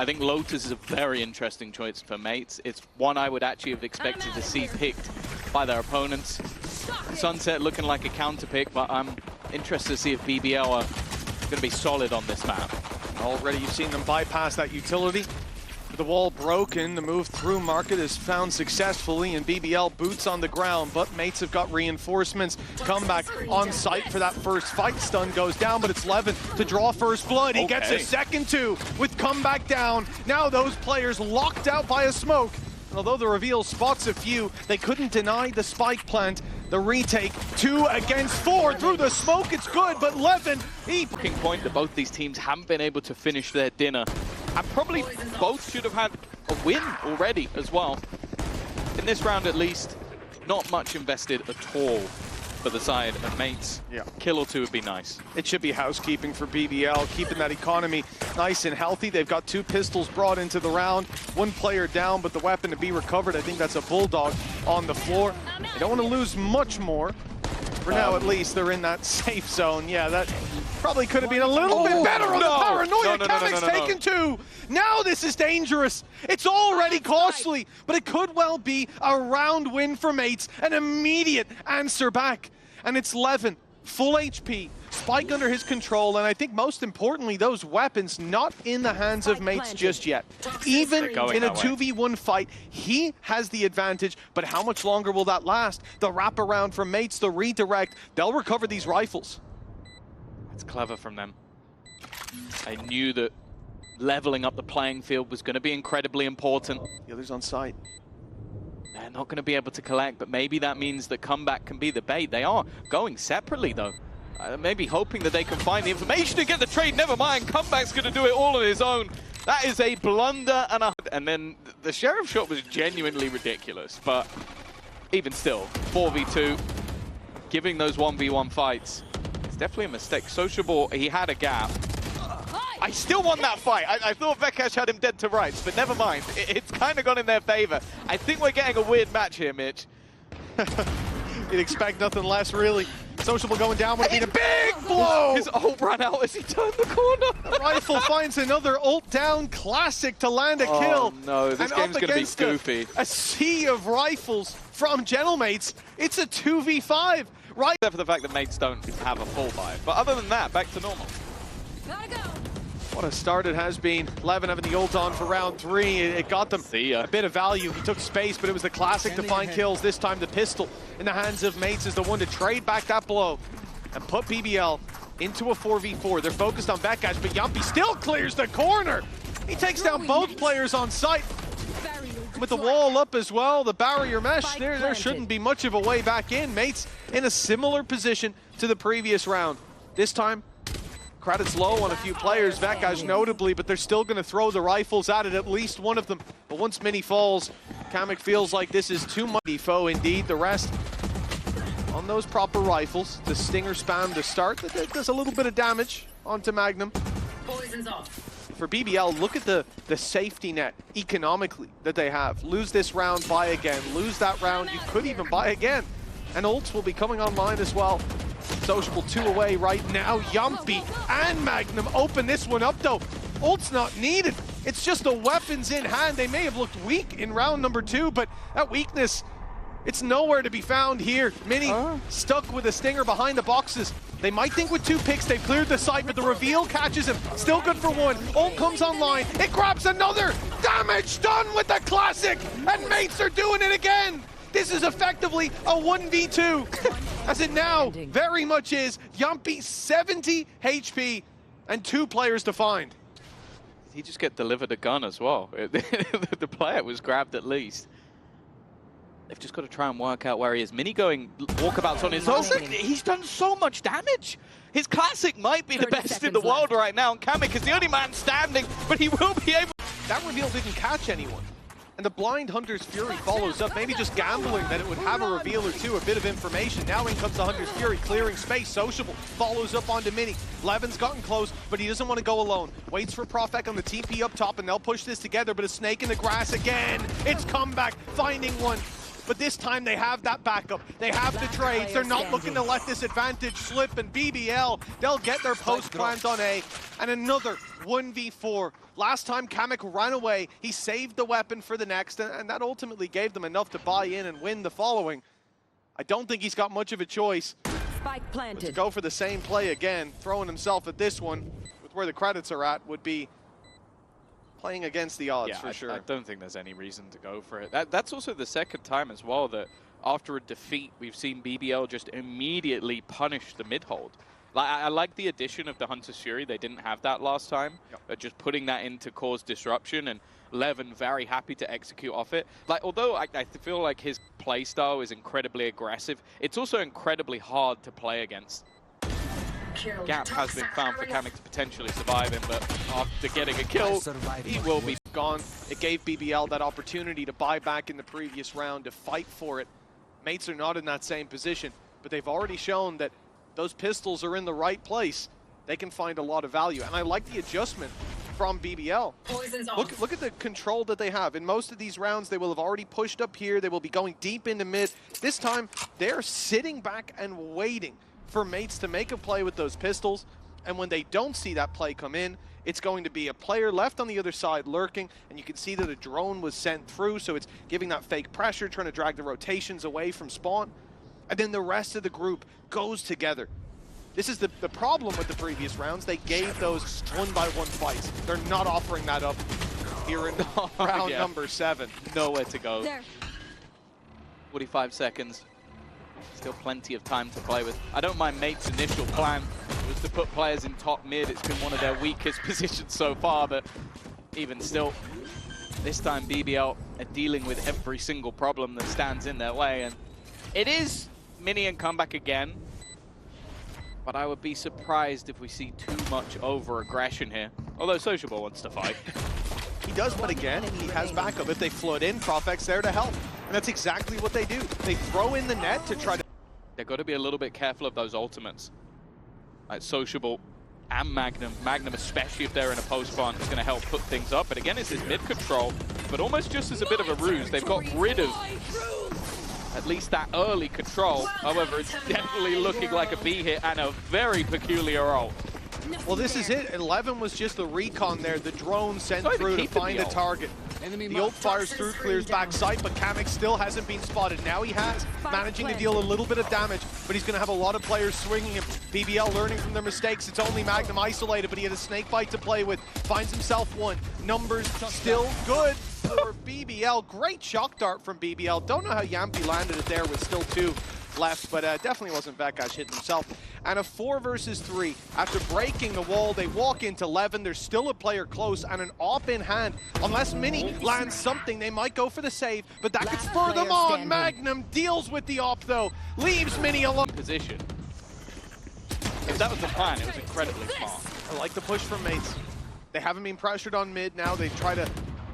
think Lotus is a very interesting choice for Mates. It's one I would actually have expected to see picked by their opponents. Sunset looking like a counter pick, but I'm interested to see if BBL are going to be solid on this map. Already you've seen them bypass that utility. The wall broken, the move through market is found successfully, and BBL boots on the ground, but Mates have got reinforcements. Comeback on site for that first fight. Stun goes down, but it's Levin to draw first blood. He gets a second two with comeback down. Now those players locked out by a smoke. And although the reveal spots a few, they couldn't deny the spike plant. The retake, 2 against 4 through the smoke. It's good, but Levin, he... Point that both these teams haven't been able to finish their dinner. And probably both should have had a win already as well. In this round at least, not much invested at all for the side of Mates. Yeah. Kill or two would be nice. It should be housekeeping for BBL, keeping that economy nice and healthy. They've got 2 pistols brought into the round. 1 player down, but the weapon to be recovered. I think that's a Bulldog on the floor. They don't want to lose much more. For now, at least, they're in that safe zone. Yeah, that probably could have been a little bit better on the paranoia. Kamek's taken 2. Now this is dangerous. It's already costly, but it could well be a round win for Mates. An immediate answer back. And it's Levin, full HP, Spike under his control, and I think most importantly, those weapons not in the hands of Mates just yet. Even in a 2v1 fight, he has the advantage, but how much longer will that last? The wraparound from Mates, the redirect, they'll recover these rifles. That's clever from them. I knew that leveling up the playing field was going to be incredibly important. The others on site. They're not going to be able to collect, but maybe that means that comeback can be the bait. They are going separately, though. Maybe hoping that they can find the information to get the trade. Never mind, comeback's going to do it all on his own. That is a blunder and then the Sheriff shot was genuinely ridiculous, but even still, 4v2, giving those 1v1 fights, it's definitely a mistake. Sociable, he had a gap. I still won that fight. I thought Vekash had him dead to rights, but never mind. It's kind of gone in their favor. I think we're getting a weird match here, Mitch. You'd expect nothing less, really. Sociable going down would have been a big blow! His ult ran out as he turned the corner. Rifle finds another ult down classic to land a kill. Oh no, this game's going to be goofy. A sea of rifles from Gentlemates. It's a 2v5. Right. Except for the fact that Mates don't have a full buy. But other than that, back to normal. Gotta go. What a start it has been. Levin having the ult on for round 3. It got them a bit of value. He took space, but it was the classic to find kills. This time the pistol in the hands of Mates is the one to trade back that blow and put BBL into a 4v4. They're focused on Vekash, but Yumpy still clears the corner. He takes down both players on site. With the wall up as well, the barrier mesh, there shouldn't be much of a way back in. Mates in a similar position to the previous round. This time, credits low on a few players, Vekash notably, but they're still going to throw the rifles at it, at least one of them. But once Mini falls, Kamek feels like this is too much. Foe indeed, the rest on those proper rifles. The Stinger spam to start, that does a little bit of damage onto Magnum. Poison's off. For BBL, look at the safety net economically that they have. Lose this round, buy again. Lose that round, you could even buy again. And ults will be coming online as well. Sociable 2 away right now. Yumpy and Magnum open this one up though. Ult's not needed. It's just the weapons in hand. They may have looked weak in round number 2, but that weakness, it's nowhere to be found here. Mini stuck with a Stinger behind the boxes. They might think with 2 picks they've cleared the site, but the reveal catches him. Still good for 1. Ult comes online. It grabs another. Damage done with the classic. And Mates are doing it again. This is effectively a 1v2, as it now very much is. Yumpy, 70 HP, and 2 players to find. Did he just get delivered a gun as well? The player was grabbed at least. They've just got to try and work out where he is. Mini going walkabouts on his own. He's done so much damage. His classic might be the best in the world right now, and Kamek is the only man standing, but he will be able... That reveal didn't catch anyone. And the Blind Hunter's Fury follows up, maybe just gambling that it would have a reveal or 2, a bit of information. Now in comes the Hunter's Fury, clearing space. Sociable follows up onto Mini. Levin's gotten close, but he doesn't want to go alone. Waits for Profek on the TP up top, and they'll push this together, but a snake in the grass again. It's comeback, finding one. but this time they have that backup. They have the trades. They're not looking to let this advantage slip, and BBL, they'll get their post plant on A, and another 1v4. Last time Kamek ran away, he saved the weapon for the next, and that ultimately gave them enough to buy in and win the following. I don't think he's got much of a choice. Spike planted. To go for the same play again, throwing himself at this one, with where the credits are at, would be playing against the odds, for sure. I don't think there's any reason to go for it. That's also the second time as well that after a defeat, we've seen BBL just immediately punish the mid-hold. Like, I like the addition of the Hunter's Fury. They didn't have that last time. But just putting that in to cause disruption, and Levin very happy to execute off it. Like, although I feel like his play style is incredibly aggressive, it's also incredibly hard to play against. Gap has been found for Kamek to potentially survive him, but after getting a kill, he will be gone. It gave BBL that opportunity to buy back in the previous round, to fight for it. Mates are not in that same position, but they've already shown that those pistols are in the right place. They can find a lot of value, and I like the adjustment from BBL. Look at the control that they have. In most of these rounds, they will have already pushed up here. They will be going deep into mid. This time, they're sitting back and waiting for Mates to make a play with those pistols, and when they don't see that play come in, it's going to be a player left on the other side lurking, and you can see that a drone was sent through, so it's giving that fake pressure, trying to drag the rotations away from spawn, and then the rest of the group goes together. This is the problem with the previous rounds. They gave those one-by-one fights. They're not offering that up here in round number 7. Nowhere to go. There. 45 seconds. Still plenty of time to play with. I don't mind Mate's initial plan was to put players in top mid. It's been one of their weakest positions so far, but even still, this time BBL are dealing with every single problem that stands in their way, and it is minion comeback again, but I would be surprised if we see too much over-aggression here, although Sociable wants to fight. He does, but again, he has backup. If they flood in, Profec's there to help. And that's exactly what they do. They throw in the net to try to... They've got to be a little bit careful of those ultimates. Like Sociable and Magnum. Magnum, especially if they're in a post spawn, is going to help put things up. But again, it's this mid control, but almost just as a bit of a ruse. They've got rid of at least that early control. However, it's definitely looking like a B hit and a very peculiar ult. Well, this is it. 11 was just the recon there. The drone sent through to find a target. The ult fires through, clears backside, but Kamek still hasn't been spotted. Now he has, managing to deal a little bit of damage, but he's going to have a lot of players swinging him. BBL learning from their mistakes. It's only Magnum isolated, but he had a snake bite to play with. Finds himself one. Numbers still good for BBL. Great shock dart from BBL. Don't know how Yampi landed it there with still 2 left, but definitely wasn't Vakash hitting himself. And a 4 versus 3. After breaking the wall, they walk into 11. There's still a player close and an op in hand. Unless Mini lands something, they might go for the save, but that could spur them on. Magnum deals with the op, though. Leaves Mini alone. Position. If that was the plan, it was incredibly smart. I like the push from Mates. They haven't been pressured on mid now. They try to...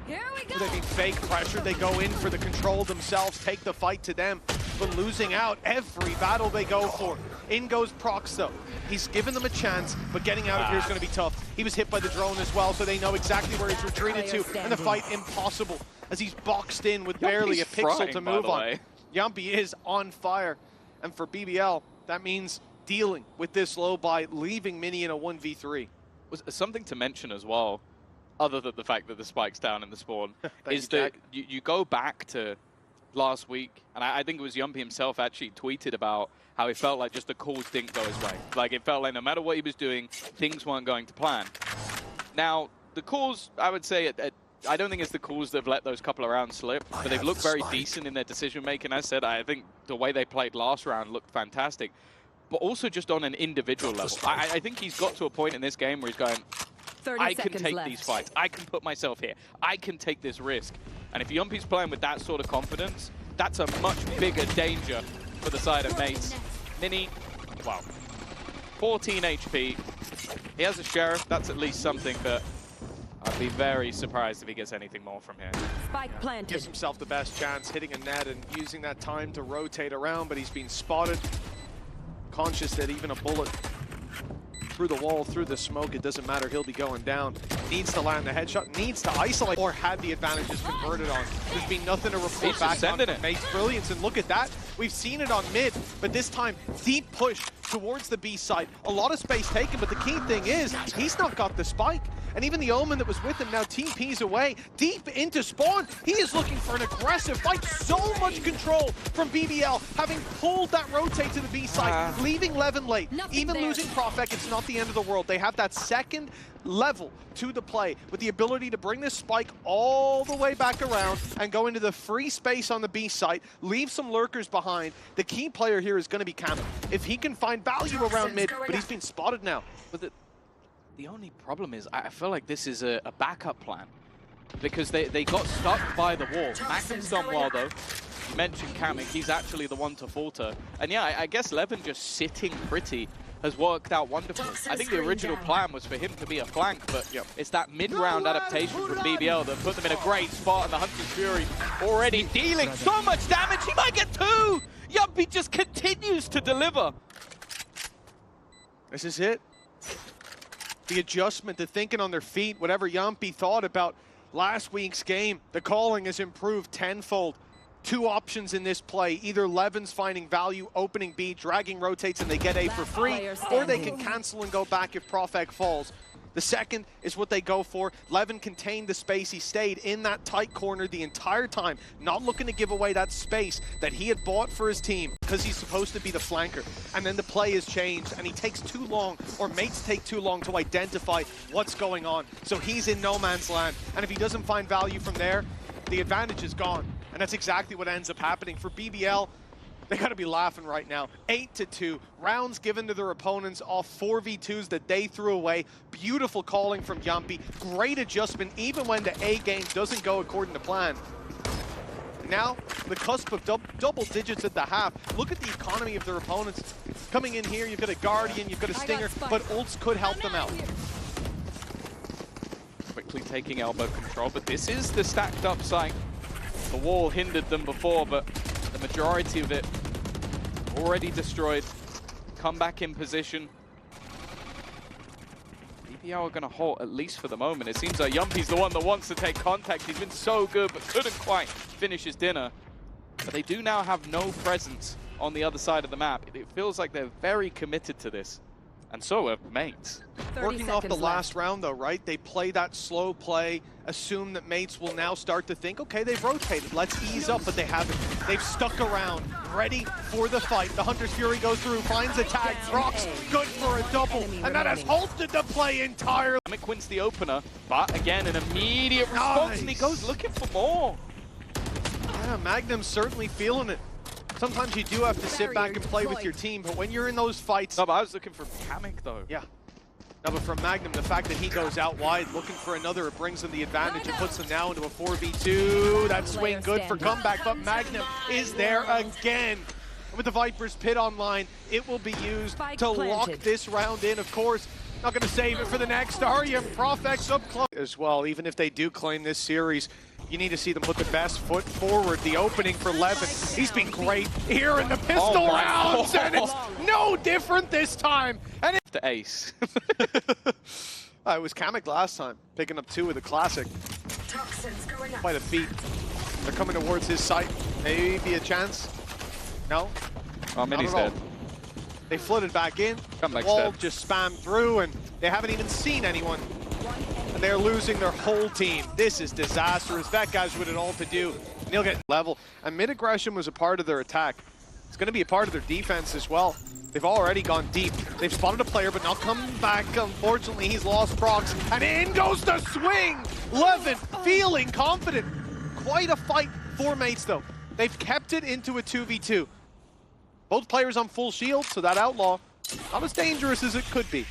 Here we go. They're being fake pressure. They go in for the control themselves, take the fight to them. But losing out every battle they go for. In goes Prox, though. He's given them a chance, but getting out of here is going to be tough. He was hit by the drone as well, so they know exactly where he's retreated to. And the fight impossible, as he's boxed in with barely a pixel to move on. Yampi is on fire. And for BBL, that means dealing with this low by leaving Mini in a 1v3. Was something to mention as well, other than the fact that the spike's down in the spawn, is that you go back to last week, and I think it was Yumpy himself actually tweeted about how he felt like just the calls didn't go his way. Like, it felt like no matter what he was doing, things weren't going to plan. Now, the calls, I would say, I don't think it's the calls that have let those couple of rounds slip, but they've looked very decent in their decision-making. As I said, I think the way they played last round looked fantastic, but also just on an individual level. I think he's got to a point in this game where he's going, I can take these fights. I can put myself here. I can take this risk. And if Yumpy's playing with that sort of confidence, that's a much bigger danger for the side of Mates. Mini, wow, 14 HP. He has a Sheriff. That's at least something, but I'd be very surprised if he gets anything more from here. Spike planted. Gives himself the best chance, hitting a net and using that time to rotate around, but he's been spotted. Conscious that even a bullet through the wall, through the smoke, it doesn't matter, he'll be going down. needs to land the headshot, needs to isolate, or had the advantages converted on. There's been nothing to report He's back just on sending from it. Mate's brilliance, and look at that. We've seen it on mid, but this time, deep push towards the B side. A lot of space taken, but the key thing is, he's not got the spike. And even the Omen that was with him now Team P's away, deep into spawn. He is looking for an aggressive fight. So much control from BBL, having pulled that rotate to the B side, leaving Levin late. Nothing Even there. losing Profek, it's not the end of the world. They have that second level to the play with the ability to bring this spike all the way back around and go into the free space on the B site, leave some lurkers behind. The key player here is going to be Cam. If he can find value around mid, but he's been spotted now. But the only problem is, I feel like this is a backup plan. Because they got stuck by the wall. Magnum's done well, though. You mentioned Kamek, he's actually the one to falter. And yeah, I guess Levin just sitting pretty has worked out wonderful. I think the original plan was for him to be a flank, but it's that mid-round adaptation from BBL that put them in a great spot, and the Hunter's Fury already dealing so much damage, he might get two! Yumpy just continues to deliver. This is it. The adjustment, the thinking on their feet, whatever Yumpy thought about last week's game, the calling has improved tenfold. Two options in this play. Either Levin's finding value, opening B, dragging rotates, and they get A for free, or they can cancel and go back if Profek falls. The second is what they go for. Levin contained the space. He stayed in that tight corner the entire time, not looking to give away that space that he had bought for his team because he's supposed to be the flanker. And then the play has changed, and he takes too long, or mates take too long to identify what's going on. So he's in no man's land. And if he doesn't find value from there, the advantage is gone. And that's exactly what ends up happening. For BBL, they gotta be laughing right now. 8-2, rounds given to their opponents off 4v2s that they threw away. Beautiful calling from Yumpy. Great adjustment, even when the A game doesn't go according to plan. Now, the cusp of double digits at the half. Look at the economy of their opponents. Coming in here, you've got a Guardian, you've got a Stinger, but ults could help them out. Quickly taking elbow control, but this is the stacked up site. The wall hindered them before, but the majority of it already destroyed. Come back in position. BBL are going to halt, at least for the moment. It seems like Yumpy's the one that wants to take contact. He's been so good, but couldn't quite finish his dinner. But they do now have no presence on the other side of the map. It feels like they're very committed to this. And so are mates. Working off the last round though, right? They play that slow play, assume that mates will now start to think, okay, they've rotated, let's ease up, but they haven't. They've stuck around, ready for the fight. The Hunter's Fury goes through, finds a tag, procs, good for a double, and that has halted the play entirely. Kamek wins the opener, but again, an immediate response, and he goes looking for more. Yeah, Magnum's certainly feeling it. Sometimes you do have to sit back and play with your team, but when you're in those fights... No, but I was looking for Kamek, though. Yeah. No, but from Magnum, the fact that he goes out wide looking for another, it brings them the advantage. It puts them now into a 4v2. That swing good for comeback, but Magnum is there again. With the Viper's Pit online, it will be used to lock this round in, of course. Not going to save it for the next, are you? Profek's up close as well. Even if they do claim this series, you need to see them put the best foot forward. The opening for Levin, he's been great here in the pistol rounds, and it's no different this time. And The ace. it was Kamek last time, picking up 2 with a classic. Quite a feat. They're coming towards his site. Maybe a chance. No? Oh, Mini's dead. They flooded back in. Comeback's The wall dead. just spammed through, and they haven't even seen anyone. And they're losing their whole team. This is disastrous. That guy's with it all to do. And he'll get level. And mid-aggression was a part of their attack. It's going to be a part of their defense as well. They've already gone deep. They've spotted a player, but not coming back. Unfortunately, he's lost procs. And in goes the swing! Levin feeling confident. Quite a fight for mates, though. They've kept it into a 2v2. Both players on full shield, so that outlaw, not as dangerous as it could be.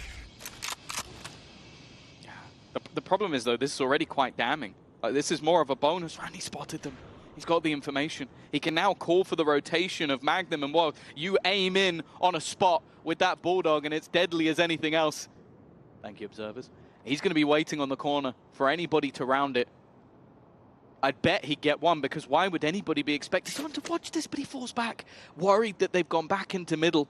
The problem is, though, this is already quite damning. This is more of a bonus round. He spotted them. He's got the information. He can now call for the rotation of Magnum, and well, you aim in on a spot with that Bulldog, and it's deadly as anything else. Thank you, observers. He's going to be waiting on the corner for anybody to round it. I'd bet he'd get one, because why would anybody be expecting someone to watch this? But he falls back, worried that they've gone back into middle.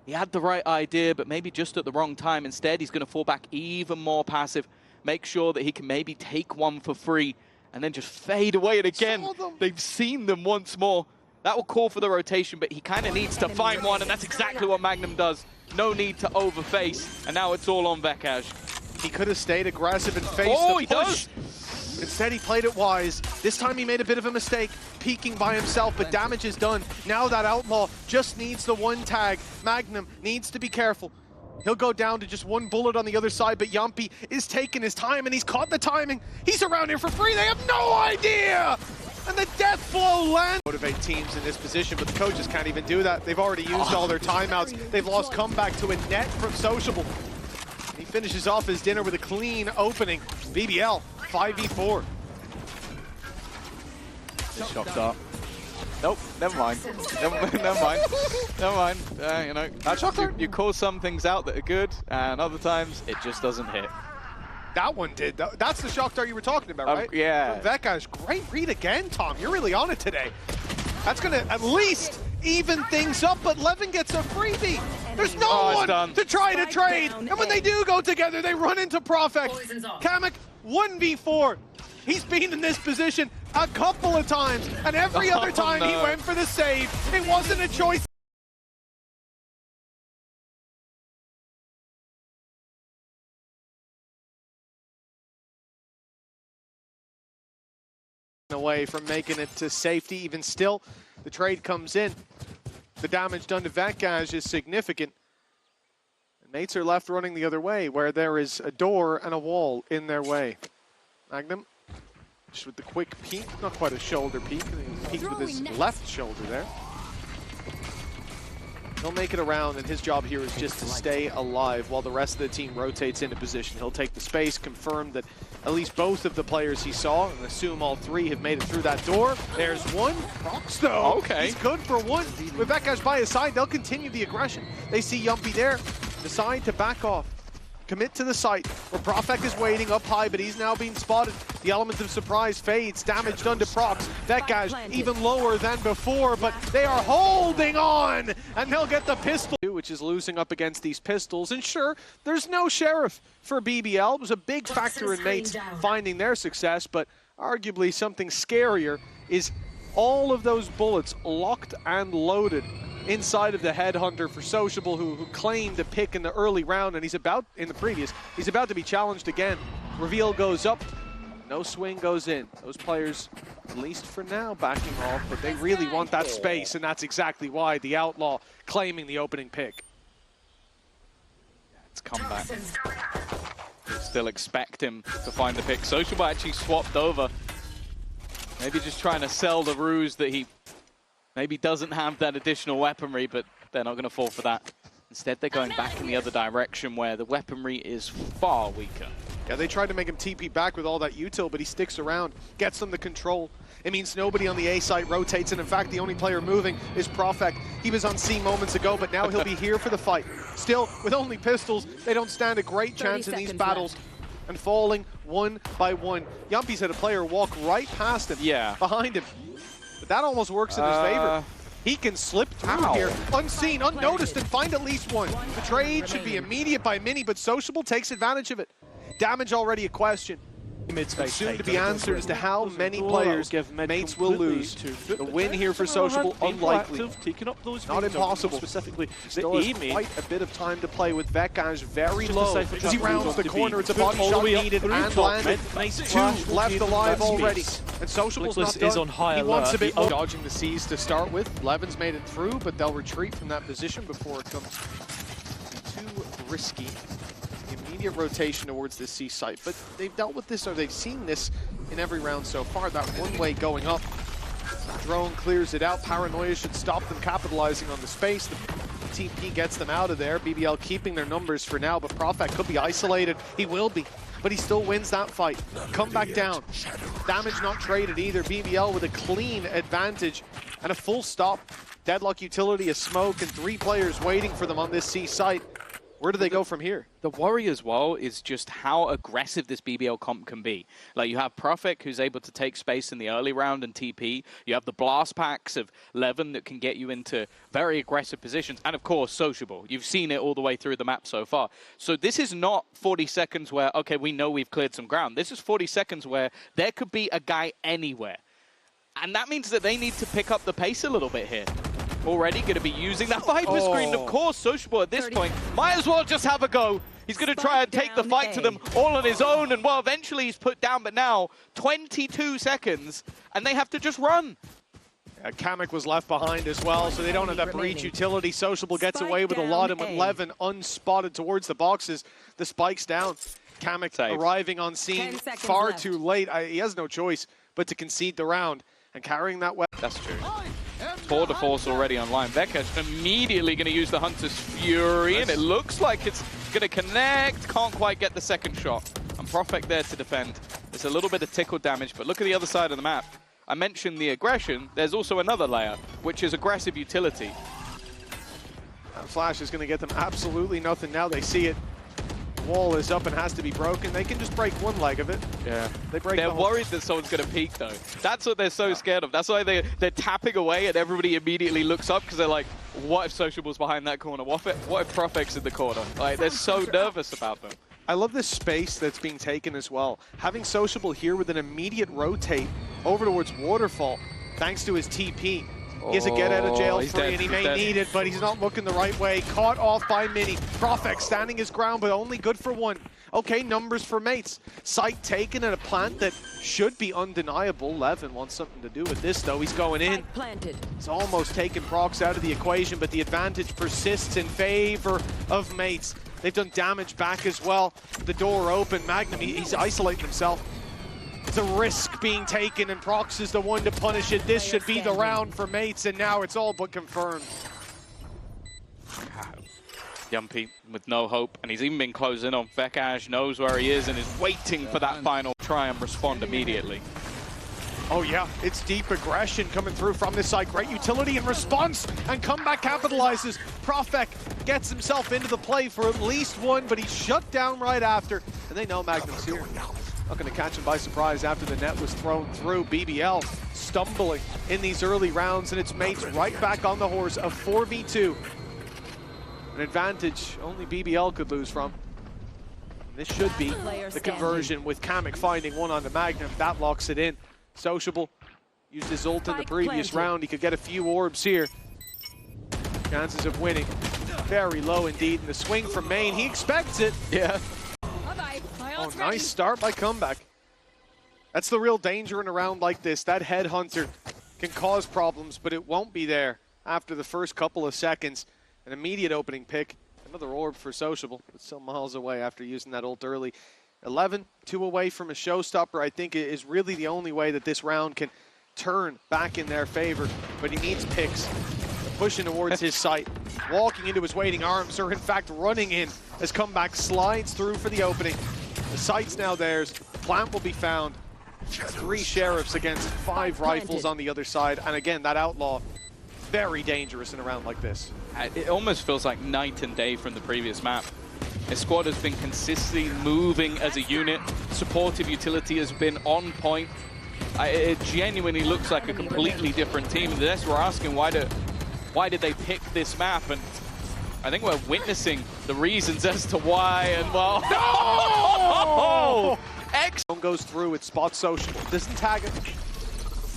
He had the right idea, but maybe just at the wrong time. Instead, he's going to fall back even more passive, make sure that he can maybe take one for free, and then just fade away. And again, they've seen them once more. That will call for the rotation, but he kind of needs to find one, and that's exactly what Magnum does. No need to overface, and now it's all on Vekaj. He could have stayed aggressive and faced the push. Instead, he played it wise. This time he made a bit of a mistake, peeking by himself, but damage is done. Now that Outlaw just needs the one tag. Magnum needs to be careful. He'll go down to just one bullet on the other side, but Yumpy is taking his time, and he's caught the timing. He's around here for free. They have no idea! And the death blow lands. Motivate teams in this position, but the coaches can't even do that. They've already used all their timeouts. They've lost comeback to a net from Sociable. He finishes off his dinner with a clean opening. BBL, 5v4. Shock dart. Nope, never mind. Never mind. Never mind. You know, That shock dart? You call some things out that are good, and other times it just doesn't hit. That one did. That's the shock dart you were talking about, right? Yeah. Vekaj, great read again, Tom. You're really on it today. That's going to at least even things up, but Levin gets a freebie. There's no one to try to trade. And when they do go together, they run into Profek. Kamek, 1v4. He's been in this position a couple of times, and every other time he went for the save. It wasn't a choice. Away from making it to safety. Even still, the trade comes in. The damage done to Vekaj is significant. And mates are left running the other way, where there is a door and a wall in their way. Magnum, just with the quick peek, not quite a shoulder peek. He peeked with his left shoulder there. He'll make it around, and his job here is just to stay alive while the rest of the team rotates into position. He'll take the space, confirm that at least both of the players he saw, and assume all three have made it through that door. There's one. Prox, though. Okay. He's good for one. With Vekaj by his side, they'll continue the aggression. They see Yumpy there, decide to back off. Commit to the site, where Profek is waiting up high, but he's now being spotted. The element of surprise fades, damage done to Prox. Vekaj even lower than before, but they are holding on, and they'll get the pistol, which is losing up against these pistols. And sure, there's no sheriff for BBL. It was a big factor in mates finding their success, but arguably something scarier is all of those bullets locked and loaded inside of the headhunter for Sociable, who claimed a pick in the early round, and he's about to be challenged again. Reveal goes up, no swing goes in. Those players, at least for now, backing off, but they really want that space, and that's exactly why the Outlaw claiming the opening pick. It's comeback. Still expect him to find the pick. Sociable actually swapped over. Maybe just trying to sell the ruse that he maybe doesn't have that additional weaponry, but they're not going to fall for that. Instead, they're going back in the other direction where the weaponry is far weaker. Yeah, they tried to make him TP back with all that util, but he sticks around, gets them the control. It means nobody on the A site rotates, and in fact, the only player moving is Profek. He was on C moments ago, but now he'll be here for the fight. Still, with only pistols, they don't stand a great chance in these battles. And falling one by one. Yumpy's had a player walk right past him, behind him. But that almost works in his favor. He can slip through here, unseen, unnoticed, and find at least one. The trade should be immediate by Mini, but Sociable takes advantage of it. Damage already a question. Soon to be answered as to how many players mates will lose. The win here for Sociable, unlikely. Not impossible. Specifically, still has quite a bit of time to play with Vekaj very low. As he rounds the corner, it's a body shot needed and landed. Two left alive already. And Sociable's not done. He wants a bit more. Dodging the C's to start with. Levin's made it through, but they'll retreat from that position before it comes too risky. Immediate rotation towards this C site, but they've dealt with this, or they've seen this in every round so far. That one way going up, drone clears it out. Paranoia should stop them capitalizing on the space. The TP gets them out of there. BBL keeping their numbers for now, but Profek could be isolated. He will be, but he still wins that fight. Come back down. Damage not traded either. BBL with a clean advantage and a full stop. Deadlock utility, a smoke, and three players waiting for them on this C site. Where do they go from here? The worry as well is just how aggressive this BBL comp can be. Like, you have Prophet, who's able to take space in the early round and TP. You have the blast packs of Levin that can get you into very aggressive positions. And, of course, Sociable. You've seen it all the way through the map so far. So this is not 40 seconds where, okay, we know we've cleared some ground. This is 40 seconds where there could be a guy anywhere. And that means that they need to pick up the pace a little bit here. Already going to be using that Viper screen. Of course, Sociable at this point might as well just have a go. He's going to try and take the fight to them all on his own. And, well, eventually he's put down. But now, 22 seconds, and they have to just run. Kamek was left behind as well, so they don't have that breach utility. Sociable gets away with a lot, and with Levin unspotted towards the boxes, the spike's down. Kamek arriving on scene far too late. He has no choice but to concede the round. And carrying that weapon. That's true. Border Force already online. Vekesh immediately going to use the Hunter's Fury, and it looks like it's going to connect. Can't quite get the second shot. And Prophet there to defend. It's a little bit of tickle damage, but look at the other side of the map. I mentioned the aggression. There's also another layer, which is aggressive utility. That flash is going to get them absolutely nothing now. They see it. Wall is up and has to be broken. They can just break one leg of it. Yeah. They're worried that someone's going to peek, though. That's what they're so scared of. That's why they're tapping away and everybody immediately looks up because they're like, what if Sociable's behind that corner? What if Prophet's in the corner? Like, they're so nervous about them. I love this space that's being taken as well. Having Sociable here with an immediate rotate over towards Waterfall, thanks to his TP. He has a get out of jail free, and he may need it, but he's not looking the right way. Caught off by Mini. Prophet standing his ground, but only good for one. Okay, numbers for mates. Site taken at a plant that should be undeniable. Levin wants something to do with this, though. He's going in. He's almost taken Prox out of the equation, but the advantage persists in favor of mates. They've done damage back as well. The door open. Magnum, he's isolating himself. It's a risk being taken, and Prox is the one to punish it. This should be the round for mates, and now it's all but confirmed. Yumpy with no hope, and he's even been closing on. Vekesh knows where he is and is waiting for that final try and respond immediately. Oh yeah, it's deep aggression coming through from this side. Great utility in response, and Comeback capitalizes. Prophet gets himself into the play for at least one, but he's shut down right after, and they know Magnum's here. Not going to catch him by surprise after the net was thrown through. BBL stumbling in these early rounds, and it's mates right back on the horse of 4v2. An advantage only BBL could lose from. This should be the conversion with Kamek finding one on the Magnum. That locks it in. Sociable used his ult in the previous round. He could get a few orbs here. Chances of winning very low indeed. And the swing from main, he expects it. Yeah. Oh, nice start by Comeback. That's the real danger in a round like this. That headhunter can cause problems, but it won't be there after the first couple of seconds. An immediate opening pick. Another orb for Sociable, but still miles away after using that ult early. 11, 2 away from a showstopper, I think is really the only way that this round can turn back in their favor. But he needs picks. Pushing towards his site, walking into his waiting arms, or in fact running in as Comeback slides through for the opening. The site's now theirs. Plant will be found. 3 sheriffs against 5 rifles on the other side. And again, that outlaw, very dangerous in a round like this. It almost feels like night and day from the previous map. His squad has been consistently moving as a unit. Supportive utility has been on point. It genuinely looks like a completely different team. And that's we're asking, why did they pick this map? And I think we're witnessing the reasons as to why, and well... No! X goes through, it spots Social, doesn't tag him,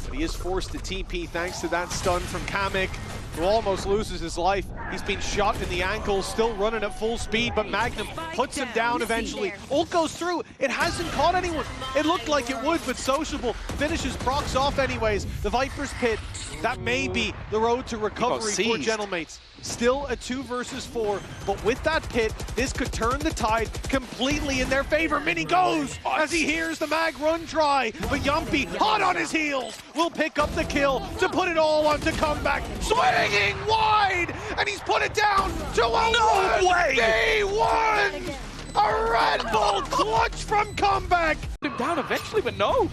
but he is forced to TP thanks to that stun from Kamek, who almost loses his life. He's been shot in the ankle, still running at full speed, but Magnum puts him down eventually. Ult goes through, it hasn't caught anyone. It looked like it would, but Sociable finishes Prox off anyways. The Viper's Pit, that may be the road to recovery for Gentlemates. Still a 2 versus 4, but with that pit, this could turn the tide completely in their favor. Mini goes as he hears the mag run dry, but Yumpy, hot on his heels, will pick up the kill to put it all onto Comeback. Swinging wide, and he's put it down to a 1v1! A Red Bull clutch from Comeback! Him down eventually, but no,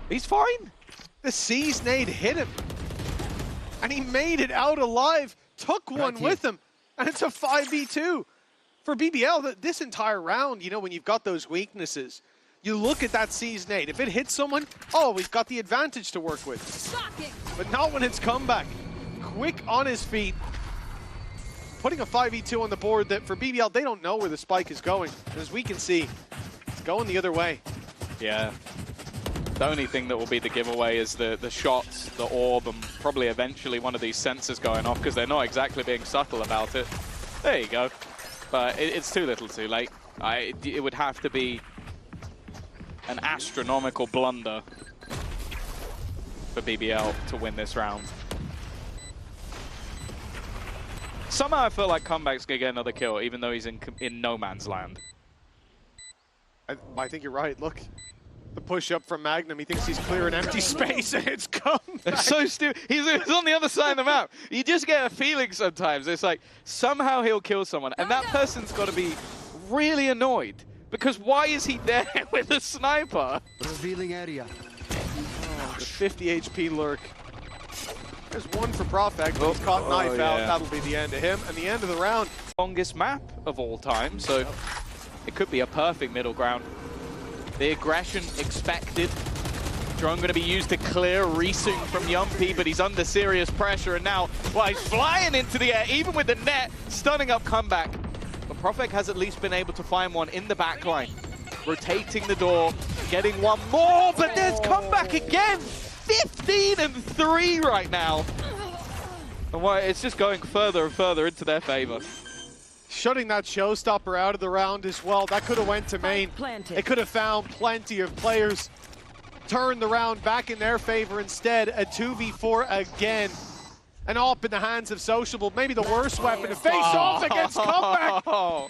he's fine. The C's nade hit him, and he made it out alive. Took one with him, and it's a 5v2 for BBL, this entire round, you know, when you've got those weaknesses, you look at that Season 8. If it hits someone, oh, we've got the advantage to work with. Shocking. But not when it's comeback. Quick on his feet. Putting a 5v2 on the board that for BBL, they don't know where the spike is going. As we can see, it's going the other way. Yeah. The only thing that will be the giveaway is the shots, the orb, and probably eventually one of these sensors going off because they're not exactly being subtle about it. There you go. But it's too little too late. It would have to be an astronomical blunder for BBL to win this round. Somehow I feel like Comeback's gonna get another kill, even though he's in no man's land. I think you're right. Look, the push up from Magnum. He thinks he's clearing empty space, and it's Comeback. It's so stupid. He's on the other side of the map. You just get a feeling sometimes. It's like somehow he'll kill someone, and that person's got to be really annoyed. Because why is he there with a sniper? Revealing area. Oh, the 50 HP lurk. There's one for Profek, but he's caught knife out. That'll be the end of him, and the end of the round. Longest map of all time, so it could be a perfect middle ground. The aggression expected. Drone going to be used to clear Rising from Yumpy, but he's under serious pressure, and now, well, he's flying into the air, even with the net, stunning up Comeback. But Profek has at least been able to find one in the backline. Rotating the door, getting one more, but there's Comeback again! 15-3 right now. And it's just going further and further into their favor. Shutting that showstopper out of the round as well. That could have went to main. It could have found plenty of players. Turned the round back in their favor instead. A 2v4 again. And up in the hands of Sociable. Maybe the worst weapon to face off against Comeback.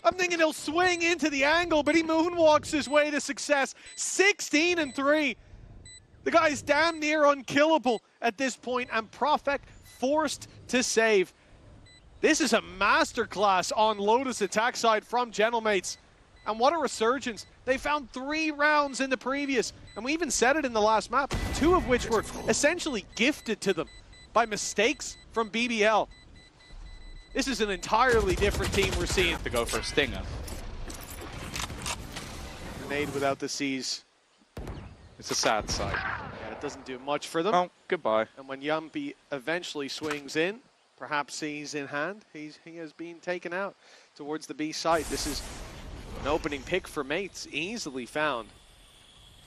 I'm thinking he'll swing into the angle, but he moonwalks his way to success. 16-3. The guy's damn near unkillable at this point, and Profek forced to save. This is a masterclass on Lotus attack side from Gentlemates. And what a resurgence. They found 3 rounds in the previous, and we even said it in the last map, 2 of which were essentially gifted to them by mistakes from BBL. This is an entirely different team we're seeing. To go for a stinger. Grenade without the C's. It's a sad sight. Yeah, it doesn't do much for them. Oh, goodbye. And when Yumpy eventually swings in, perhaps C's in hand, he has been taken out towards the B site. This is an opening pick for Mates, easily found.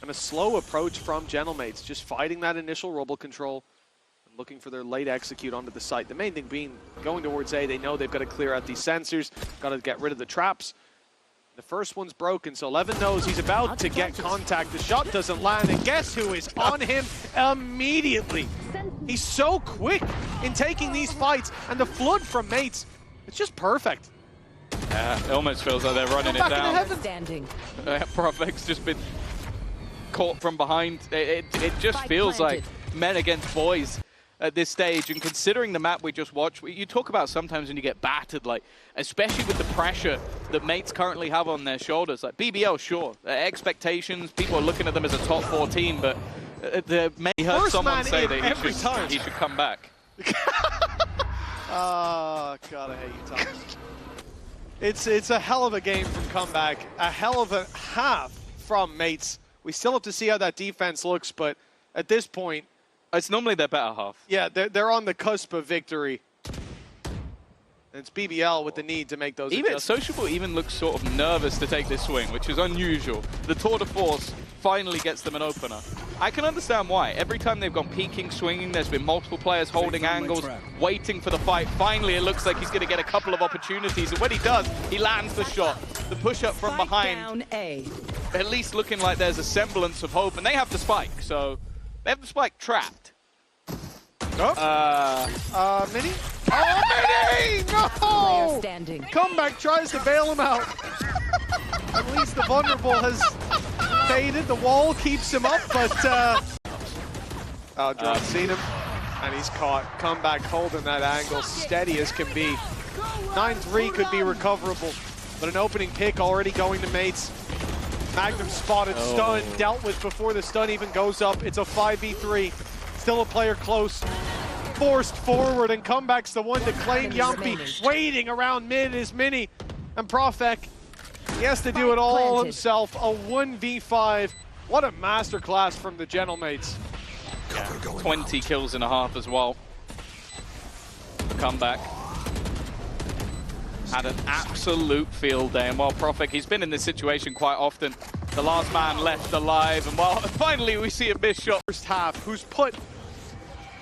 And a slow approach from Gentlemates, just fighting that initial rubble control and looking for their late execute onto the site. The main thing being going towards A, they know they've got to clear out these sensors, got to get rid of the traps. The first one's broken, so Levin knows he's about to get contact. The shot doesn't land, and guess who is on him immediately? He's so quick in taking these fights, and the flood from Mates, it's just perfect. Yeah, it almost feels like they're running it down. Standing. Profek's just been caught from behind. It just feels like men against boys at this stage, and considering the map we just watched, you talk about sometimes when you get battered, like, especially with the pressure that Mates currently have on their shoulders. Like, BBL, sure, expectations, people are looking at them as a top 4 team, but may heard someone say that he should come back. Oh, God, I hate you, Tom. It's a hell of a game from Comeback, a hell of a half from Mates. We still have to see how that defense looks, but at this point, it's normally their better half. Yeah, they're on the cusp of victory. And it's BBL with the need to make those adjustments. Sociable even looks sort of nervous to take this swing, which is unusual. The tour de force finally gets them an opener. I can understand why. Every time they've gone peeking, swinging, there's been multiple players holding angles, waiting for the fight. Finally, it looks like he's going to get a couple of opportunities, and when he does, he lands the shot. The push-up from behind, down A. At least looking like there's a semblance of hope, and they have the spike, so they have the spike trapped. Oh. Mini? Oh, Mini! No! Standing. Comeback tries to bail him out. At least the vulnerable has faded. The wall keeps him up, but Drone's seen him, and he's caught. Comeback holding that angle, steady as can be. 9-3 could be recoverable, but an opening pick already going to Mates. Magnum spotted, stun, dealt with before the stun even goes up. It's a 5v3. Still a player close. Forced forward, and Comeback's the one to claim Yumpy. Waiting around mid is Mini. And Profek, he has to do it all Planted. himself. A 1v5. What a masterclass from the Gentlemates. 20 kills and a half as well. The comeback. Had an absolute field day, and while Profek, he's been in this situation quite often. The last man left alive, and while finally we see a missed shot. First half, who's put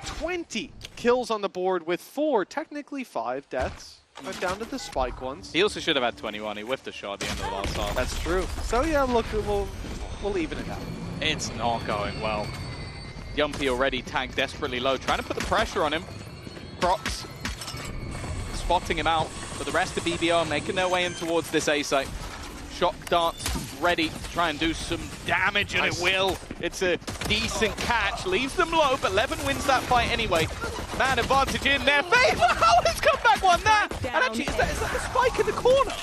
20 kills on the board with 4, technically 5 deaths. Went down to the spike ones. He also should have had 21. He whiffed a shot at the end of the last half. That's true. So yeah, look, we'll even it out. It's not going well. Yumpy already tagged desperately low, trying to put the pressure on him. Prox spotting him out, but the rest of BBL making their way in towards this A site. Shock darts ready to try and do some damage, and it will. It's a decent catch, leaves them low, but Levin wins that fight anyway. Man advantage in their favor. How has Comeback won that? And actually, is that the spike in the corner?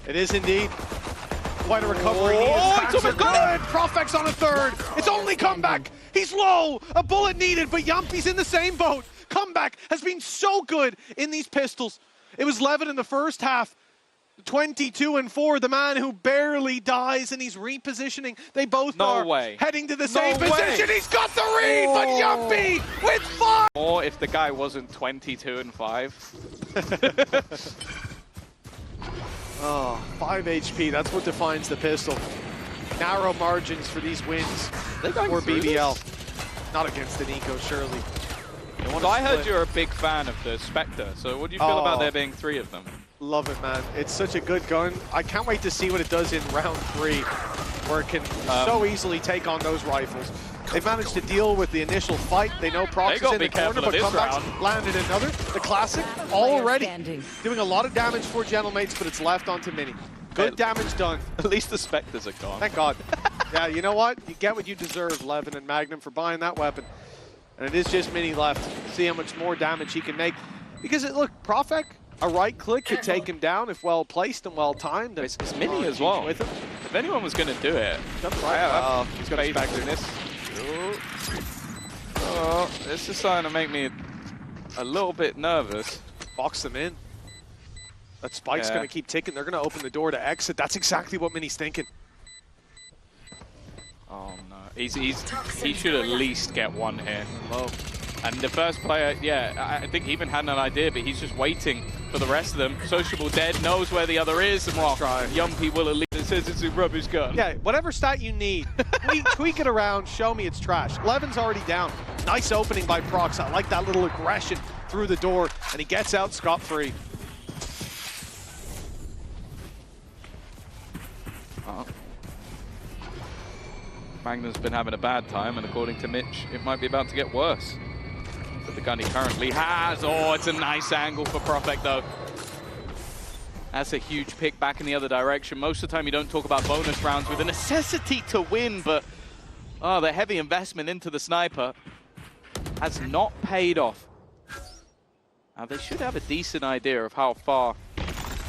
It is indeed. Quite a recovery. Oh, His attacks are good. Profek's on a third. It's only Comeback. He's low. A bullet needed, but Yumpy's in the same boat. Comeback has been so good in these pistols. It was Levin in the first half. 22 and 4, the man who barely dies, and he's repositioning. They both are heading to the same position. He's got the read, but Yumpy with 5. Or if the guy wasn't 22 and 5. Oh, 5 HP, that's what defines the pistol. Narrow margins for these wins for BBL. Not against an eco, surely. So I heard you're a big fan of the Spectre, so what do you feel about there being 3 of them? Love it, man. It's such a good gun. I can't wait to see what it does in round 3, where it can so easily take on those rifles. They've managed to deal with the initial fight. They know Prox is in the corner, but Comeback's landed another. The classic already doing a lot of damage for Gentlemates, but it's left onto Mini. Good damage done. At least the Spectres are gone. Thank God. Yeah, you know what? You get what you deserve, Levin and Magnum, for buying that weapon. And it is just Mini left. See how much more damage he can make. Because, look, Profek, a right click could take him down if well placed and well timed. It's Mini as well. With him. If anyone was going to do it, He's got a Spectre in this. Oh, this is starting to make me a little bit nervous. Box them in. That spike's going to keep ticking. They're going to open the door to exit. That's exactly what Mini's thinking. Oh no, he should at least get one here. Low. And the first player, I think he even had an idea, but he's just waiting for the rest of them. Sociable dead, knows where the other is, and while Yumpy will at least, it says it's a rubbish gun. Yeah, whatever stat you need, tweak it around, show me it's trash. Levin's already down. Nice opening by Prox. I like that little aggression through the door, and he gets out scot-free. Magnum's been having a bad time, and according to Mitch, it might be about to get worse. But the gun he currently has, it's a nice angle for Profek though. That's a huge pick back in the other direction. Most of the time you don't talk about bonus rounds with a necessity to win, but the heavy investment into the sniper has not paid off. Now they should have a decent idea of how far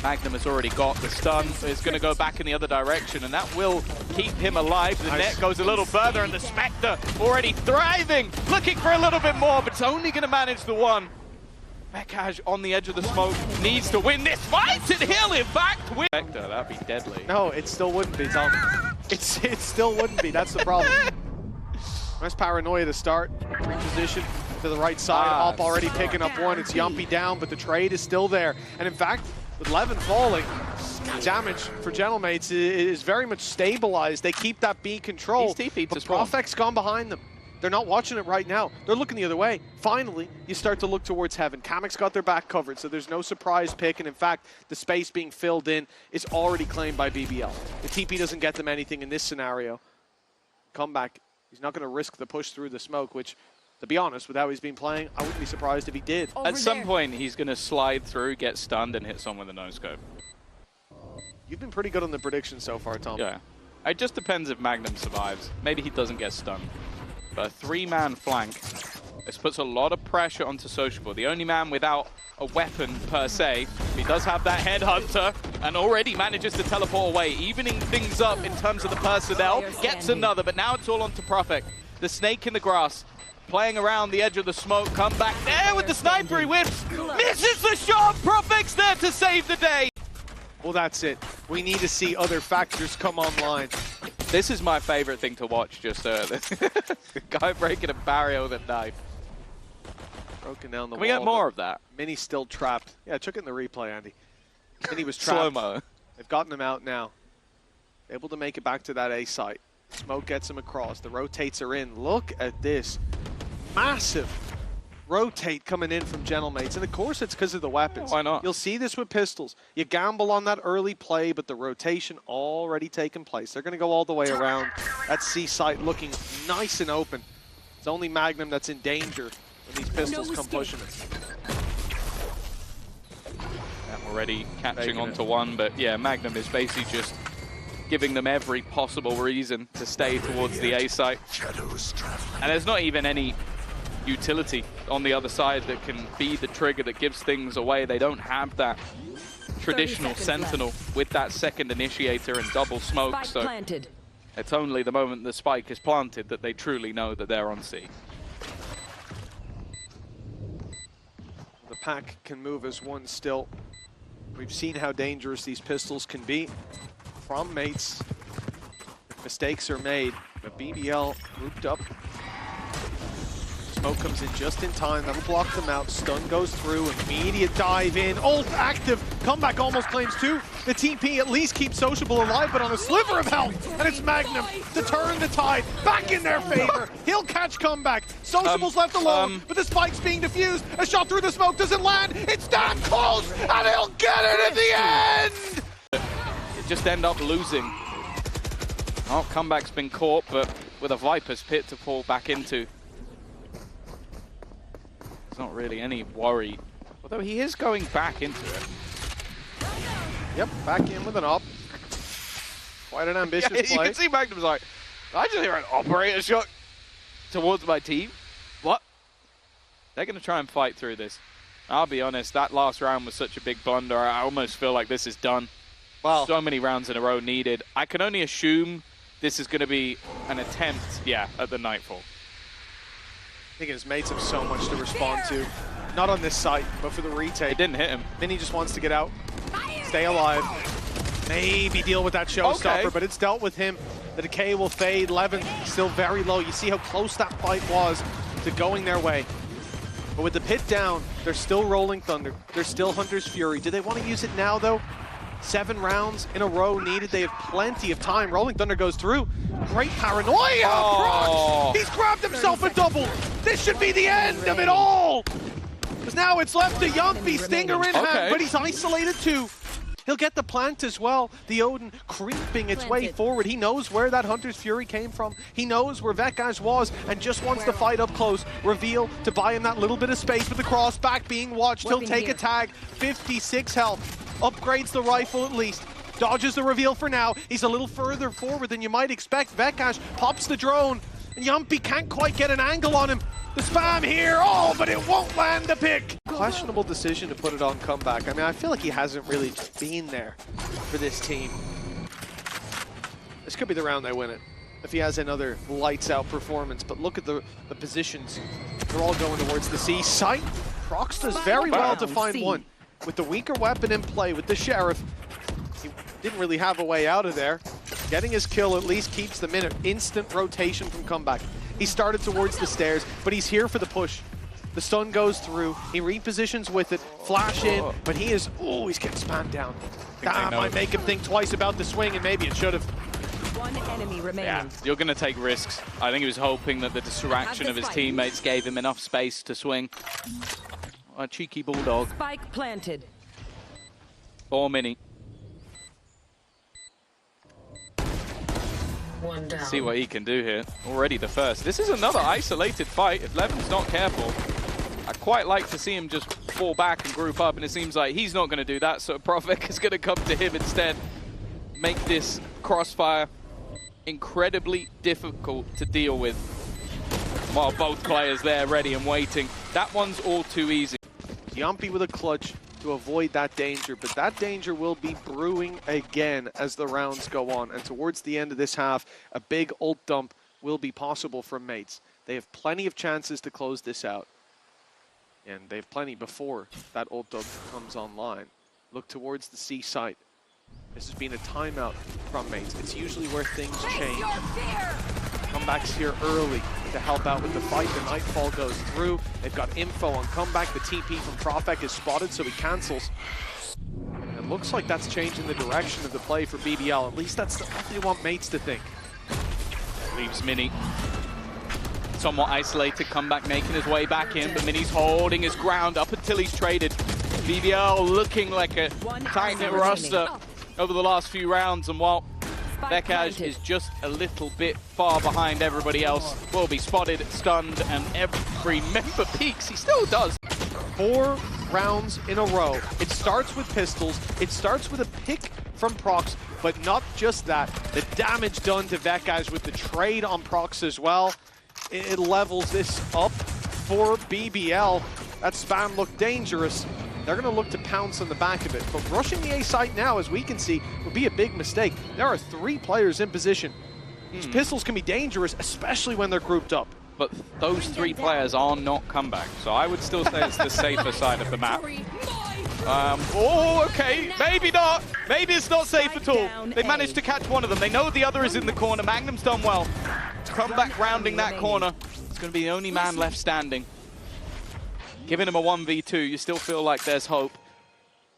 Magnum has already got. The stun is going to go back in the other direction, and that will keep him alive. The net goes a little further, and the Spectre already thriving, looking for a little bit more, but it's only going to manage the one. Mekaj on the edge of the smoke needs to win this fight, and he'll in fact win. Spectre, that'd be deadly. No, it still wouldn't be, Tom. It still wouldn't be. That's the problem. Nice paranoia to start. Reposition to the right side. Op already picking up one. It's Yumpy down, but the trade is still there. And in fact, with Levin falling, damage for Gentlemates is very much stabilized. They keep that B control, but Profek's gone behind them. They're not watching it right now. They're looking the other way. Finally, you start to look towards heaven. Kamek's got their back covered, so there's no surprise pick, and in fact, the space being filled in is already claimed by BBL. The TP doesn't get them anything in this scenario. Comeback, he's not going to risk the push through the smoke, which, to be honest, with how he's been playing, I wouldn't be surprised if he did. At some point, he's going to slide through, get stunned, and hit someone with a no-scope. You've been pretty good on the predictions so far, Tom. Yeah. It just depends if Magnum survives. Maybe he doesn't get stunned. But a 3-man flank, this puts a lot of pressure onto Sociable. The only man without a weapon, per se. He does have that headhunter, and already manages to teleport away, evening things up in terms of the personnel. Gets another, but now it's all onto Profek. The snake in the grass, playing around the edge of the smoke. Come back there with the sniper, he whips. Misses the shot, Profek's there to save the day. well, that's it. We need to see other factors come online. This is my favorite thing to watch, just the guy breaking a barrier with a knife. Broken down the Can wall. we get more of that? Mini's still trapped. Yeah, check it in the replay, Andy. Mini was trapped. Slow-mo. They've gotten him out now. Able to make it back to that A site. Smoke gets him across. The rotates are in. Look at this. Massive rotate coming in from Gentlemates. And of course it's because of the weapons. Why not? You'll see this with pistols. You gamble on that early play, but the rotation already taken place. They're going to go all the way around. That C site looking nice and open. It's only Magnum that's in danger when these pistols come pushing it. Already catching Making onto it. one, but yeah, Magnum is basically just giving them every possible reason to stay towards the A site. And there's not even any utility on the other side that can be the trigger that gives things away. They don't have that traditional sentinel with that second initiator and double smoke, Spike so planted. it's only the moment the spike is planted that they truly know that they're on C. The pack can move as one still. We've seen how dangerous these pistols can be from mates. If mistakes are made, but BBL grouped up. Smoke comes in just in time, that'll block them out. Stun goes through, immediate dive in. Ult active, comeback almost claims two. The TP at least keeps Sociable alive, but on a sliver of health. And it's Magnum to turn the tide back in their favor. He'll catch comeback. Sociable's left alone, but the spike's being defused. A shot through the smoke doesn't land. It's that close, and he'll get it at the end! It just end up losing. Oh, comeback's been caught, but with a Viper's pit to fall back into. There's not really any worry. Although he is going back into it. Yep, back in with an op. Quite an ambitious Yeah, you play. can see Magnum's like, I just hear an operator shot towards my team. What? They're going to try and fight through this. I'll be honest, that last round was such a big blunder. I almost feel like this is done. Well, So many rounds in a row needed. I can only assume this is going to be an attempt, yeah, at the Nightfall. I think his mates have so much to respond to. Not on this site, but for the retake. It didn't hit him. Mini just wants to get out, stay alive, maybe deal with that showstopper, Okay. but it's dealt with him. The decay will fade. Levin still very low. You see how close that fight was to going their way. But with the pit down, they're still rolling Thunder. They're still Hunter's Fury. Do they want to use it now, though? 7 rounds in a row needed. They have plenty of time. Rolling Thunder goes through. Great paranoia! Oh. Prox! He's grabbed himself a double. This should be the end of it all. Because now it's left to Yumpy, Stinger in hand, Okay. but he's isolated too. He'll get the plant as well. The Odin creeping its way Planted. forward. He knows where that Hunter's Fury came from. He knows where Vetgaj was and just wants to fight up close. Reveal to buy him that little bit of space with the cross back being watched. He'll Weapon take here. a tag. 56 health. Upgrades the rifle at least. Dodges the reveal for now. He's a little further forward than you might expect. Vetgaj pops the drone. And Yumpy can't quite get an angle on him. The spam here, oh, but it won't land the pick. Questionable decision to put it on comeback. I mean, I feel like he hasn't really been there for this team. This could be the round they win it, if he has another lights-out performance. But look at the positions. They're all going towards the C site. Prox does very well to find C. one. With the weaker weapon in play, with the Sheriff, he didn't really have a way out of there. Getting his kill at least keeps them in an instant rotation from comeback. He started towards the stairs, but he's here for the push. The stun goes through, he repositions with it, flash in, but he is, oh, he's getting spammed down. That might make him think twice about the swing, and maybe it should have. One enemy remaining. Yeah, you're going to take risks. I think he was hoping that the distraction of his teammates gave him enough space to swing. A cheeky bulldog. Spike planted. Or Mini. One down. See what he can do here. Already the first. This is another isolated fight. If Levin's not careful, I'd quite like to see him just fall back and group up, and it seems like he's not going to do that, so Profek is going to come to him instead. Make this crossfire incredibly difficult to deal with while both players there ready and waiting. That one's all too easy. Yumpy with a clutch to avoid that danger, but that danger will be brewing again as the rounds go on. And towards the end of this half, a big ult dump will be possible from mates. They have plenty of chances to close this out. And they have plenty before that ult dump comes online. Look towards the C site. This has been a timeout from mates. It's usually where things Face change. your fear! Comebacks here early to help out with the fight. The Nightfall goes through. They've got info on Comeback. The TP from Profek is spotted, so he cancels. It looks like that's changing the direction of the play for BBL. At least that's what they want mates to think. Leaves Mini somewhat isolated. Comeback making his way back in, but Mini's holding his ground up until he's traded. BBL looking like a tight-knit roster over the last few rounds, and while Bekaj is just a little bit far behind everybody else, will be spotted, stunned, and every member peaks. He still does. 4 rounds in a row. It starts with pistols. It starts with a pick from Prox, but not just that. The damage done to Bekaj with the trade on Prox as well. It levels this up for BBL. That spam looked dangerous. They're going to look to pounce on the back of it. But rushing the A site now, as we can see, would be a big mistake. There are 3 players in position. These pistols can be dangerous, especially when they're grouped up. But those 3 players are not Comeback, so I would still say it's the safer side of the map. Oh, okay, maybe not. Maybe it's not safe at all. They managed to catch one of them. They know the other is in the corner. Magnum's done well. Comeback rounding that corner. It's going to be the only man left standing. Giving him a 1v2, you still feel like there's hope.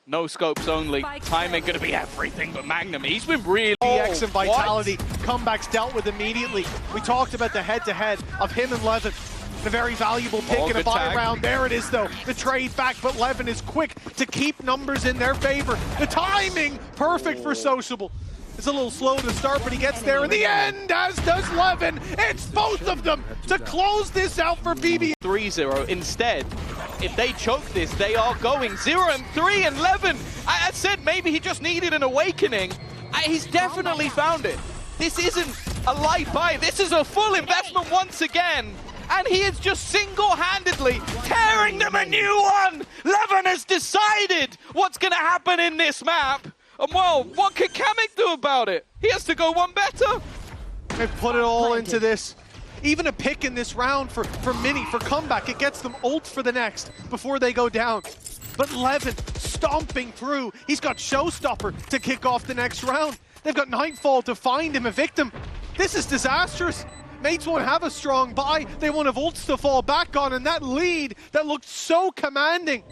No scopes only. Time ain't going to be everything, but Magnum, he's been really... DX and Vitality, Comebacks dealt with immediately. We talked about the head-to-head of him and Levin. A very valuable pick and a buy round. There it is, though. The trade back, but Levin is quick to keep numbers in their favor. The timing, perfect for Sociable. It's a little slow to start, but he gets there in the end, as does Levin. It's both of them to close this out for BB. 3-0. Instead, if they choke this, they are going 0-3 and Levin. I said maybe he just needed an awakening. He's definitely found it. This isn't a light buy. This is a full investment once again. And he is just single-handedly tearing them a new one. Levin has decided what's going to happen in this map. And well, what can Kamek do about it? He has to go one better. They've put it all into this. Even a pick in this round for Mini, for Comeback. It gets them ult for the next before they go down. But Levin stomping through. He's got Showstopper to kick off the next round. They've got Nightfall to find him a victim. This is disastrous. Mates won't have a strong buy. They won't have ults to fall back on. And that lead that looked so commanding.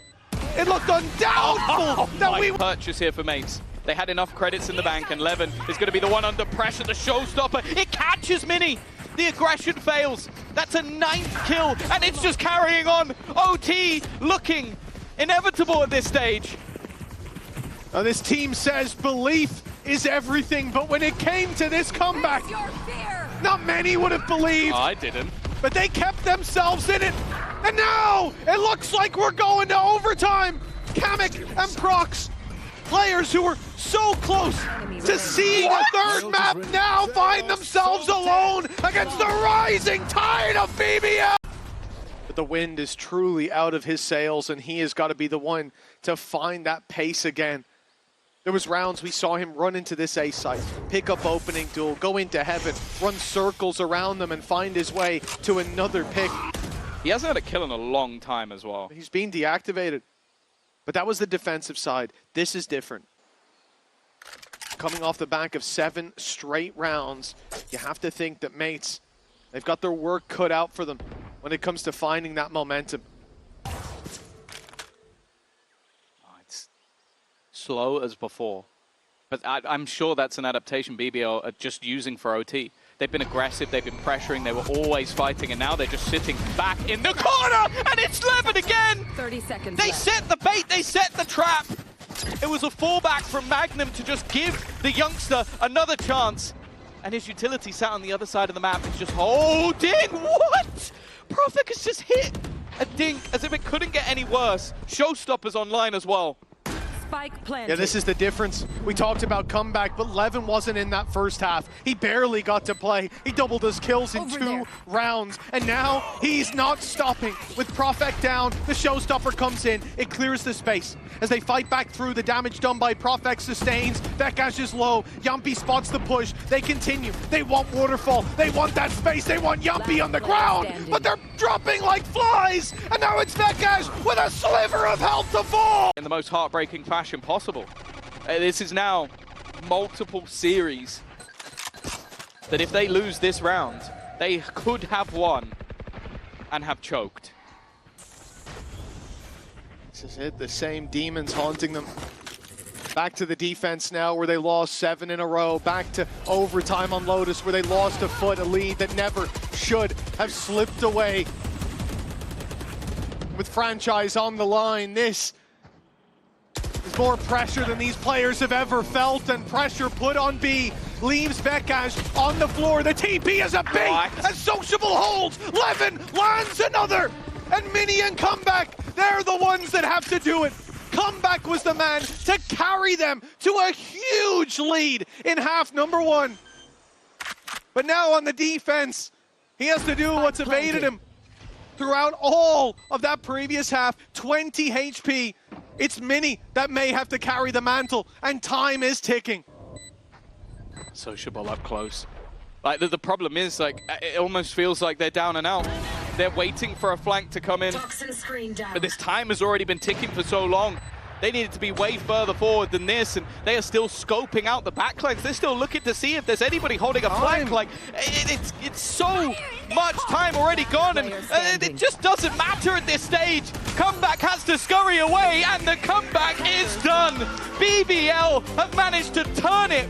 It looked undoubtful that we... Purchase here for Mates. They had enough credits in the bank, and Levin is going to be the one under pressure, the showstopper. It catches Mini. The aggression fails. That's a 9th kill, and it's just carrying on. OT looking inevitable at this stage. Now this team says belief is everything, but when it came to this comeback, not many would have believed. I didn't. But they kept themselves in it. And now it looks like we're going to overtime. Kamek and Prox, players who were so close to seeing a third map, now find themselves alone against the rising tide of BBL. But the wind is truly out of his sails, and he has got to be the one to find that pace again. There was rounds we saw him run into this A site, pick up opening duel, go into heaven, run circles around them and find his way to another pick. He hasn't had a kill in a long time as well. He's being deactivated. But that was the defensive side. This is different. Coming off the back of 7 straight rounds, you have to think that Mates, they've got their work cut out for them when it comes to finding that momentum. It's slow as before. But I'm sure that's an adaptation BBL are just using for OT. They've been aggressive, they've been pressuring, they were always fighting, and now they're just sitting back in the corner, and it's Levin again! 30 seconds They left. set the bait, they set the trap! It was a fallback from Magnum to just give the youngster another chance. And his utility sat on the other side of the map. It's just holding. What? Profek has just hit a dink as if it couldn't get any worse. Showstopper's online as well. Spike planted. Yeah, this is the difference. We talked about comeback, but Levin wasn't in that first half. He barely got to play. He doubled his kills in 2 rounds, and now he's not stopping. With Profek down, the showstopper comes in. It clears the space. As they fight back through, the damage done by Profek sustains. Vekash is low. Yumpy spots the push. They continue. They want Waterfall. They want that space. They want Yumpy on the ground, but they're dropping like flies. And now it's Vekash with a sliver of health to fall. In the most heartbreaking fashion possible. This is now multiple series that if they lose this round, they could have won and have choked. This is it, the same demons haunting them. Back to the defense now where they lost 7 in a row. Back to overtime on Lotus where they lost a foot, a lead that never should have slipped away. With franchise on the line, this is more pressure than these players have ever felt, and pressure put on B. Leaves Vekash on the floor. The TP is a B, and Sociable holds. Levin lands another, and Mini and Comeback, they're the ones that have to do it. Comeback was the man to carry them to a huge lead in half number 1. But now on the defense, he has to do what's evaded him throughout all of that previous half. 20 HP. It's Mini that may have to carry the mantle, and time is ticking. Sociable up close. Like the problem is, like, it almost feels like they're down and out. They're waiting for a flank to come in, Toxin screen down. but this time has already been ticking for so long. They needed to be way further forward than this, and they are still scoping out the backlines. They're still looking to see if there's anybody holding a flank. Like, it's so much time already gone, and it just doesn't matter at this stage. Comeback has to scurry away, and the comeback is done. BBL have managed to turn it.